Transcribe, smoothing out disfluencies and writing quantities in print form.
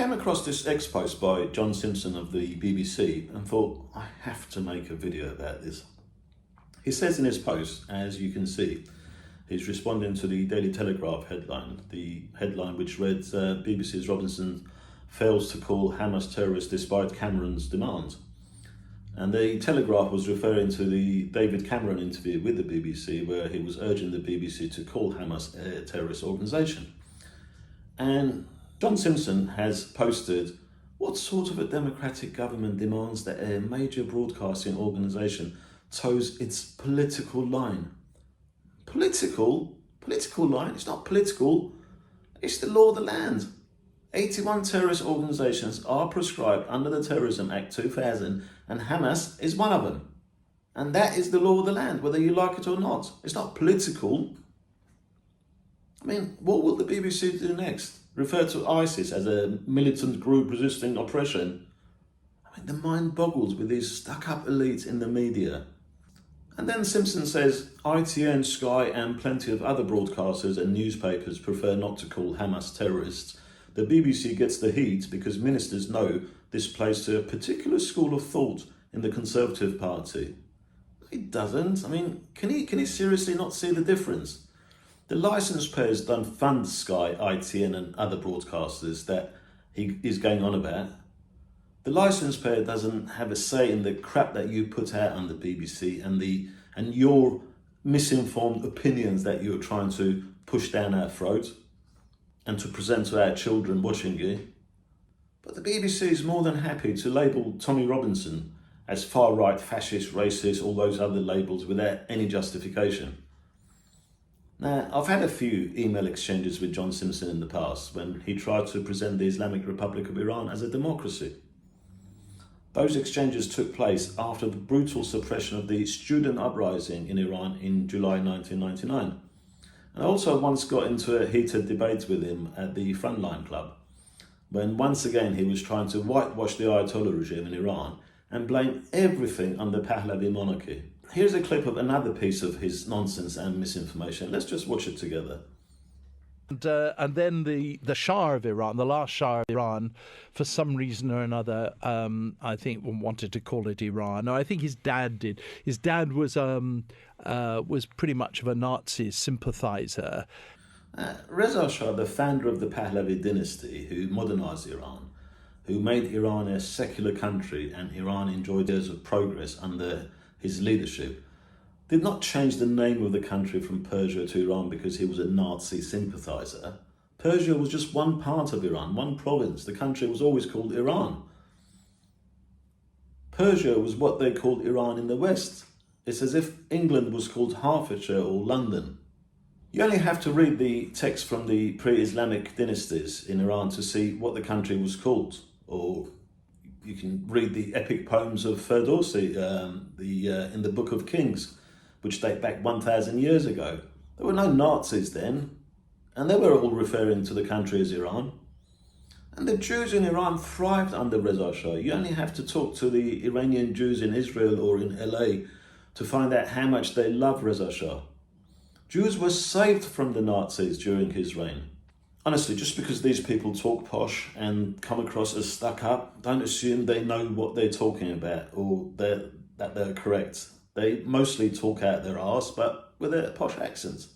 came across this ex-post by John Simpson of the BBC and thought, I have to make a video about this. He says in his post, as you can see, he's responding to the Daily Telegraph headline, the headline which read, BBC's Robinson fails to call Hamas terrorists despite Cameron's demands. And the Telegraph was referring to the David Cameron interview with the BBC, where he was urging the BBC to call Hamas a terrorist organisation. And John Simpson has posted, what sort of a democratic government demands that a major broadcasting organisation toes its political line? Political line? It's not political. It's the law of the land. 81 terrorist organisations are proscribed under the Terrorism Act 2000, and Hamas is one of them. And that is the law of the land, whether you like it or not. It's not political. I mean, what will the BBC do next? Refer to ISIS as a militant group resisting oppression? I mean, the mind boggles with these stuck-up elites in the media. And then Simpson says, ITN, Sky and plenty of other broadcasters and newspapers prefer not to call Hamas terrorists. The BBC gets the heat because ministers know this plays to a particular school of thought in the Conservative Party. It doesn't. I mean, can he seriously not see the difference? The licence payers don't fund Sky, ITN and other broadcasters that he is going on about. The licence payer doesn't have a say in the crap that you put out on the BBC and your misinformed opinions that you're trying to push down our throat and to present to our children watching you. But the BBC is more than happy to label Tommy Robinson as far-right, fascist, racist, all those other labels without any justification. Now, I've had a few email exchanges with John Simpson in the past when he tried to present the Islamic Republic of Iran as a democracy. Those exchanges took place after the brutal suppression of the student uprising in Iran in July 1999. And I also once got into a heated debate with him at the Frontline Club, when once again he was trying to whitewash the Ayatollah regime in Iran and blame everything on the Pahlavi monarchy. Here's a clip of another piece of his nonsense and misinformation. Let's just watch it together. And then the Shah of Iran, the last Shah of Iran, for some reason or another, I think wanted to call it Iran. No, I think his dad did. His dad was pretty much of a Nazi sympathiser. Reza Shah, the founder of the Pahlavi dynasty, who modernised Iran, who made Iran a secular country, and Iran enjoyed years of progress under his leadership, did not change the name of the country from Persia to Iran because he was a Nazi sympathiser. Persia was just one part of Iran, one province. The country was always called Iran. Persia was what they called Iran in the West. It's as if England was called Hertfordshire or London. You only have to read the text from the pre-Islamic dynasties in Iran to see what the country was called. Or you can read the epic poems of Ferdowsi in the Book of Kings, which date back 1,000 years ago. There were no Nazis then, and they were all referring to the country as Iran. And the Jews in Iran thrived under Reza Shah. You only have to talk to the Iranian Jews in Israel or in LA to find out how much they love Reza Shah. Jews were saved from the Nazis during his reign. Honestly, just because these people talk posh and come across as stuck up, don't assume they know what they're talking about or that they're correct. They mostly talk out their arse, but with a posh accent.